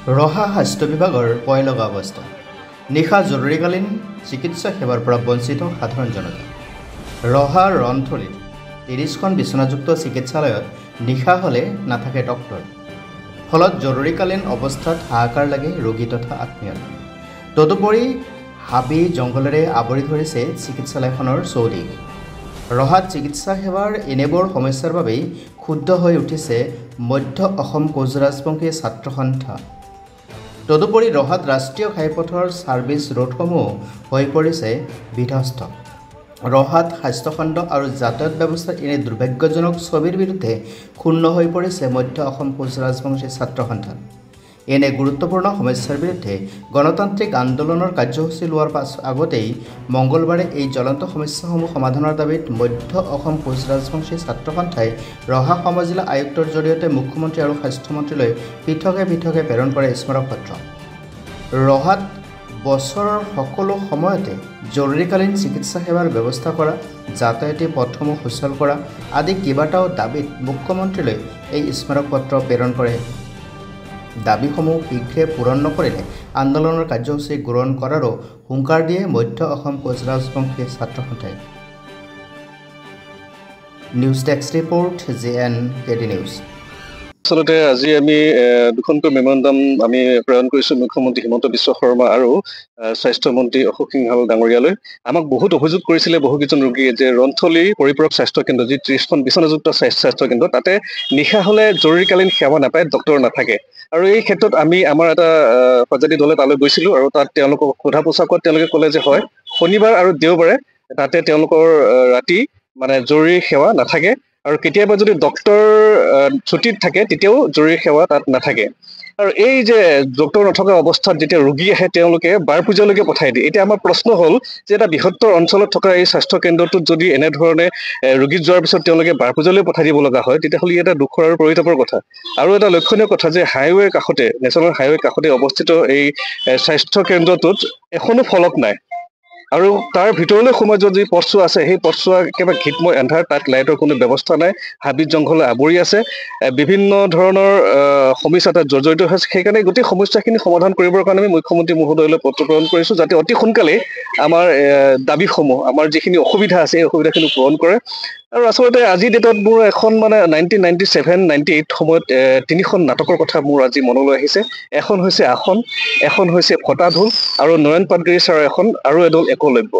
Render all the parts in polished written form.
ৰহা স্বাস্থ্য বিভাগৰ ভয় লগা অৱস্থা নিশা জৰুৰীকালীন চিকিৎসা সেৱাৰ পৰা বঞ্চিত সাধাৰণ জনতা ৰহা ৰন্থলীত ৩০খন বিচনাযুক্ত চিকিৎসালয়ত নিশা হলে নাথাকে ডক্টৰ ফলত জৰুৰীকালীন অৱস্থাত হাহাকাৰ লাগে ৰোগী তথা আত্মীয় তদুপৰি হাবি জংঘলেৰে আৱৰি ধৰিছে চিকিৎসালয়খনৰ চৌদিশ ৰহাত চিকিৎসা সেৱাৰ এনেবোৰ সমস্যাৰ বাবে ক্ষুব্ধ হৈ উঠিছে মধ্য অসম কোচ ৰাজবংশী ছাত্ৰ সন্থা তদুপৰি ৰহাত ৰাষ্ট্ৰীয় ঘাইপথৰ ছাৰ্ভিচ ৰোডসমূহ হৈ পৰিছে বিধ্বস্ত ৰহাত স্বাস্থ্যখণ্ড আৰু যাতায়াত ব্যৱস্থাৰ এনে দুৰ্ভাগ্যজনক ছবিৰ বিৰুদ্ধে ক্ষুণ্ণ হৈ পৰিছে মধ্য অসম কোচ ৰাজবংশী ছাত্ৰ সন্থা এনে গুৰুত্বপূৰ্ণ সমস্যাৰ বিৰুদ্ধে গণতান্ত্ৰিক আন্দোলনৰ কাৰ্যসূচী লোৱাৰ আগতেই মঙ্গলবাৰে এই জ্বলন্ত সমস্যাসমূহ সমাধানৰ দাবীত মধ্য অসম কোচ ৰাজবংশী ছাত্ৰ সন্থাই ৰহা সমজিলা আয়ুক্তৰ জৰিয়তে মুখ্যমন্ত্ৰী আৰু স্বাস্থ্যমন্ত্ৰীলৈ পৃথকে পৃথকে প্ৰেৰণ কৰে স্মাৰক পত্ৰ ৰহাত বছৰৰ সকলো সময়তে জৰুৰীকালীন চিকিৎসা সেৱাৰ ব্যৱস্থা কৰা যাতায়াতী পথসমূহ সুচল কৰা আদি কেইবাটাও দাবীত মুখ্যমন্ত্ৰীলৈ এই স্মাৰক পত্ৰ প্ৰেৰণ কৰে দাবীসমূহ শীঘ্ৰে পূৰণ নকৰিলে আন্দোলনৰ কাৰ্যসূচী গ্ৰহণ কৰাৰো হুংকাৰ দিয়ে মধ্য অসম কোচ ৰাজবংশী ছাত্ৰ সন্থাই news desk report JNKD news আসলতে আজি আমি দুখনকৈ মেমৰেণ্ডাম আমি প্ৰেৰণ কৰিছো মুখ্যমন্ত্ৰী হিমন্ত বিশ্ব শৰ্মা আৰু স্বাস্থ্যমন্ত্ৰী অশোক সিংহাল ডাঙৰীয়ালৈ আমাক বহুত অভিযোগ কৰিছিলে বহুকেইজন ৰোগীয়ে যে ৰন্থলী পৰিপূৰক স্বাস্থ্য কেন্দ্ৰ যি 30খন বিচনাযুক্ত স্বাস্থ্য কেন্দ্ৰ তাতে নিশা হলে জৰুৰীকালীন সেৱা নাপায় ডক্টৰ নাথাকে আৰু এই ক্ষেত্ৰত আমি আমাৰ এটা প্ৰজাতি দলে তালৈ গৈছিলো আৰু তাত তেওঁলোকক সোধা পোছা কৰাত তেওঁলোকে ক'লে যে হয় শনিবাৰ আৰু দেওবাৰে তাতে তেওঁলোকৰ ৰাতি মানে জৰুৰী সেৱা নাথাকে আৰু কেতিয়াবা যদি ডক্টৰ ছুটিত থাকে তেতিয়াও জৰুৰী সেৱা তাত নাথাকে আৰু এই যে ডক্টৰ নথকা অৱস্থাত যেতিয়া ৰোগী আহে তেওঁলোকে বাৰ পূজালৈকে পঠাই দিয়ে এতিয়া আমাৰ প্ৰশ্ন হ'ল যে এটা বৃহত্তৰ অঞ্চলত থকা এই স্বাস্থ্য কেন্দ্ৰটোত যদি এনেধৰণে ৰোগী যোৱাৰ পিছত তেওঁলোকে বাৰ পূজালৈ পঠাই দিব লগা হয় তেতিয়াহ'লে এটা দুখৰ আৰু পৰিতাপৰ কথা আৰু এটা লক্ষণীয় কথা যে হাইৱেৰ কাষতে নেশ্যনেল হাইৱেৰ কাষতে অৱস্থিত এই স্বাস্থ্য কেন্দ্ৰটোত এখনো ফলক নাই আৰু তাৰ ভিতৰলৈ সোমাই যোৱা যি পথছোৱা আছে সেই পথছোৱা একেবাৰে ঘিতময় এন্ধাৰ তাত লাইটৰ কোনো ব্যৱস্থা নাই হাবিত জংঘলে আৱৰি আছে বিভিন্ন ধৰণৰ সমস্যা তাত জৰ্জৰিত হৈছে সেইকাৰণে গোটেই সমস্যাখিনি সমাধান কৰিবৰ কাৰণে আমি মুখ্যমন্ত্ৰী মহোদয়লৈ পত্ৰ প্ৰেৰণ কৰিছোঁ যাতে অতি সোনকালে আমাৰ দাবীসমূহ আমাৰ যিখিনি অসুবিধা আছে এই অসুবিধাখিনি পূৰণ কৰে আৰু আচলতে আজিৰ ডেটত মোৰ এখন মানে 1997-98 সময়ত তিনিখন নাটকৰ কথা মোৰ আজি মনলৈ আহিছে এখন হৈছে আসন এখন হৈছে ফটাঢোল আৰু নয়ন পাটগিৰি ছাৰৰ এখন আৰু এডল একলব্য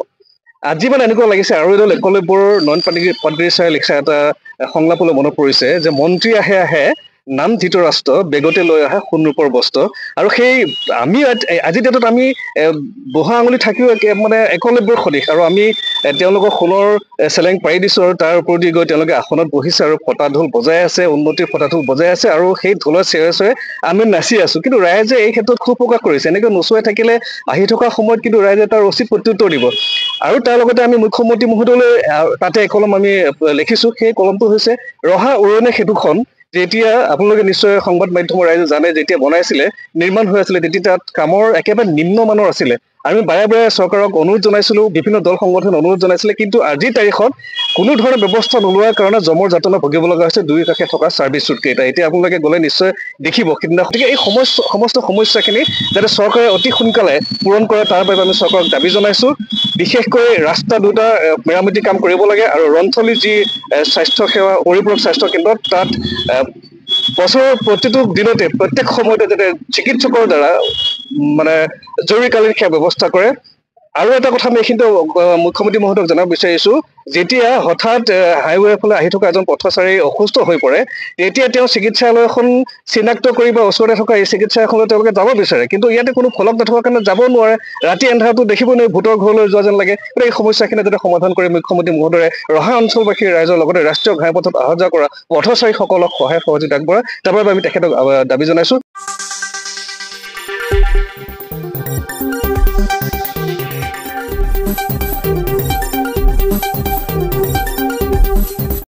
আজি মানে এনেকুৱা লাগিছে আৰু এডল একলব্যৰ নয়ন পাটগিৰি ছাৰে লিখা এটা সংলাপলৈ মনত পৰিছে যে মন্ত্ৰী আহে আহে নাম ধৃতৰাষ্ট্ৰ বেগতে লৈ আহে সোণৰূপৰ বস্ত্ৰ আৰু সেই আমি আজিৰ ডেটত আমি বহা আঙুলি থাকিও মানে একলব্যৰ সদৃশ আৰু আমি তেওঁলোকৰ সোণৰ চেলেং পাৰি দিছোঁ আৰু তাৰ ওপৰেদি গৈ তেওঁলোকে আসনত বহিছে আৰু ফটা ঢোল বজাই আছে উন্নতিৰ ফটা ঢোল বজাই আছে আৰু সেই ঢোলৰ চেৰে চেৰে আমি নাচি আছোঁ কিন্তু ৰাইজে এই ক্ষেত্ৰত খুব প্ৰকাশ কৰিছে এনেকৈ নচুৱাই থাকিলে আহি থকা সময়ত কিন্তু ৰাইজে তাৰ উচিত প্ৰত্যুত্তৰ দিব আৰু তাৰ লগতে আমি মুখ্যমন্ত্ৰী মহোদয়লৈ তাতে কলম আমি লিখিছোঁ সেই কলমটো হৈছে ৰহা উৰণে সেতুখন যেতিয়া আপোনালোকে নিশ্চয় সংবাদ মাধ্যমৰ ৰাইজে জানে যেতিয়া বনাইছিলে নিৰ্মাণ হৈ আছিলে তেতিয়া তাত কামৰ একেবাৰে নিম্নমানৰ আছিলে আমি বাৰে বাৰে চৰকাৰক অনুৰোধ জনাইছিলোঁ বিভিন্ন দল সংগঠন অনুৰোধ জনাইছিলে কিন্তু আজিৰ তাৰিখত কোনো ধৰণৰ ব্যৱস্থা নোলোৱাৰ কাৰণে জমৰ যাতনা ভুগিব লগা হৈছে দুই কাষে থকা ছাৰ্ভিচ ৰুটকেইটা এতিয়া আপোনালোকে গ'লে নিশ্চয় দেখিব সিদিনা গতিকে এই সমস্ত সমস্যাখিনি যাতে চৰকাৰে অতি সোনকালে পূৰণ কৰে তাৰ বাবে আমি চৰকাৰক দাবী জনাইছোঁ বিশেষকৈ ৰাস্তা দুটা মেৰামতি কাম কৰিব লাগে আৰু ৰন্থলী যি স্বাস্থ্য সেৱা পৰিপূৰক স্বাস্থ্য কেন্দ্ৰত তাত বছৰৰ প্ৰতিটো দিনতে প্ৰত্যেক সময়তে যাতে চিকিৎসকৰ দ্বাৰা মানে জৰুৰীকালীন সেৱা ব্যৱস্থা কৰে আৰু এটা কথা আমি এইখিনিতে মুখ্যমন্ত্ৰী মহোদয়ক জনাব বিচাৰিছোঁ যেতিয়া হঠাৎ হাইৱেৰ ফালে আহি থকা এজন পথচাৰী অসুস্থ হৈ পৰে তেতিয়া তেওঁ চিকিৎসালয়খন চিনাক্ত কৰি বা ওচৰতে থকা এই চিকিৎসালয়খনলৈ তেওঁলোকে যাব বিচাৰে কিন্তু ইয়াতে কোনো ফলক নথকাৰ কাৰণে যাব নোৱাৰে ৰাতি এন্ধাৰটো দেখিব নোৱাৰি ভোটৰ ঘৰলৈ যোৱা যেন লাগে এই সমস্যাখিনি যাতে সমাধান কৰি মুখ্যমন্ত্ৰী মহোদয়ে ৰহা অঞ্চলবাসীৰ ৰাইজৰ লগতে ৰাষ্ট্ৰীয় ঘাইপথত অহা যোৱা কৰা পথচাৰীসকলক সহায় সহযোগিতা আগবঢ়ায় তাৰ বাবে আমি তেখেতক দাবী জনাইছোঁ